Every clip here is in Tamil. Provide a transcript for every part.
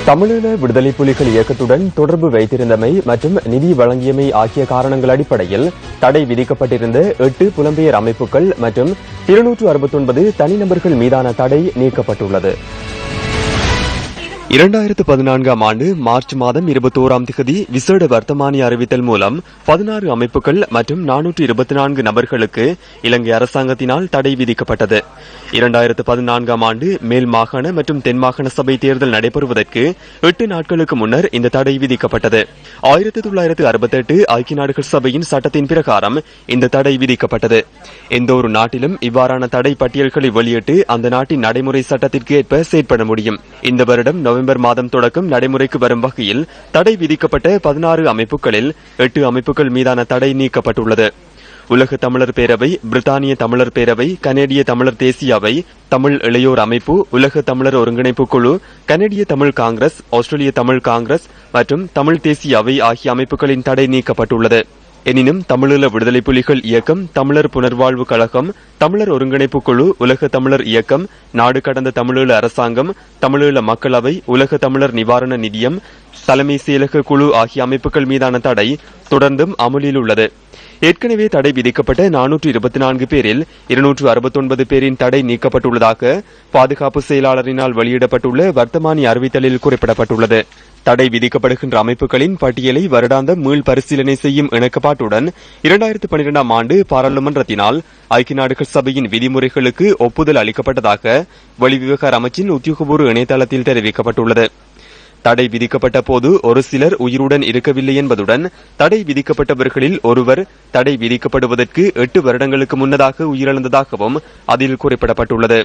தமிழீழ விடுதலை புலிகள் இயக்கத்துடன் தொடர்பு வைத்திருந்தமை மற்றும் நிதி வழங்கியமை ஆகிய காரணங்கள் அடிப்படையில் தடை விதிக்கப்பட்டிருந்த 8 புலம்பெயர் அமைப்புகள் மற்றும் 269 தனிநபர்கள் மீதான தடை நீக்கப்பட்டுள்ளது. 2014ஆம் ஆண்டு மார்ச் மாதம் 21ஆம் திகதி விசேட வர்த்தமானி அறிவித்தல் மூலம் 16 அமைப்புகள் மற்றும் 424 நபர்களுக்கு இலங்கை அரசாங்கத்தினால் தடை விதிக்கப்பட்டது. 2014ஆம் ஆண்டு மேல் மாகாண மற்றும் தென் மாகாண சபை தேர்தல் நடைபெறுவதற்கு 8 நாட்களுக்கு முன்னர் இந்த தடை விதிக்கப்பட்டது. 1968 ஐக்கிய நாடுகள் சபையின் சட்டத்தின் பிரகாரம் இந்த தடை விதிக்கப்பட்டது. எந்த ஒரு நாட்டிலும் இவ்வாறான தடை பட்டியல்களை வெளியிட்டு அந்த நாட்டின் நடைமுறை சட்டத்திற்கு ஏற்ப செயற்பட முடியும். இந்த வருடம் நவம்பர் மாதம் தொடக்கம் நடைமுறைக்கு வரும் வகையில் தடை விதிக்கப்பட்ட 16 அமைப்புகளில் 8 அமைப்புகள் மீதான தடை நீக்கப்பட்டுள்ளது. உலக தமிழர் பேரவை, பிரித்தானிய தமிழர் பேரவை, கனேடிய தமிழர் தேசிய அவை, தமிழ் இளையோர் அமைப்பு, உலக தமிழர் ஒருங்கிணைப்பு குழு, கனேடிய தமிழ் காங்கிரஸ், ஆஸ்திரேலிய தமிழ் காங்கிரஸ் மற்றும் தமிழ் தேசிய அவை ஆகிய அமைப்புகளின் தடை நீக்கப்பட்டுள்ளது. எனினும் தமிழீழ விடுதலை புலிகள் இயக்கம், தமிழர் புனர்வாழ்வு கழகம், தமிழர் ஒருங்கிணைப்பு குழு, உலக தமிழர் இயக்கம், நாடு கடந்த தமிழீழ அரசாங்கம், தமிழீழ மக்களவை, உலக தமிழர் நிவாரண நிதியம், தலைமை செயலக குழு ஆகிய அமைப்புகள் மீதான தடை தொடர்ந்தும் அமலில் உள்ளது. ஏற்கனவே தடை விதிக்கப்பட்ட 424 பேரில் 269 பேரின் தடை நீக்கப்பட்டுள்ளதாக பாதுகாப்பு செயலாளரினால் வெளியிடப்பட்டுள்ள வர்த்தமானி அறிவித்தலில் குறிப்பிடப்பட்டுள்ளது. தடை விதிக்கப்படுகின்ற அமைப்புகளின் பட்டியலை வருடாந்த மீள் பரிசீலனை செய்யும் இணக்கப்பாட்டுடன் 2012ஆம் ஆண்டு பாராளுமன்றத்தினால் ஐக்கிய நாடுகள் சபையின் விதிமுறைகளுக்கு ஒப்புதல் அளிக்கப்பட்டதாக வெளிவிவகார அமைச்சின் உத்தியோகபூர்வ இணையதளத்தில் தெரிவிக்கப்பட்டுள்ளது. தடை விதிக்கப்பட்ட போது ஒரு சிலர் உயிருடன் இருக்கவில்லை என்பதுடன் தடை விதிக்கப்பட்டவர்களில் ஒருவர் தடை விதிக்கப்படுவதற்கு 8 வருடங்களுக்கு முன்னதாக உயிரிழந்ததாகவும் அதில் குறிப்பிடப்பட்டுள்ளது.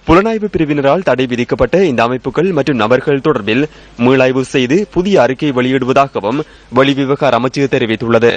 புலனாய்வு பிரிவினரால் தடை விதிக்கப்பட்ட இந்த அமைப்புகள் மற்றும் நபர்கள் தொடர்பில் மீளாய்வு செய்து புதிய அறிக்கை வெளியிடுவதாகவும் வெளிவிவகார அமைச்சு தெரிவித்துள்ளது.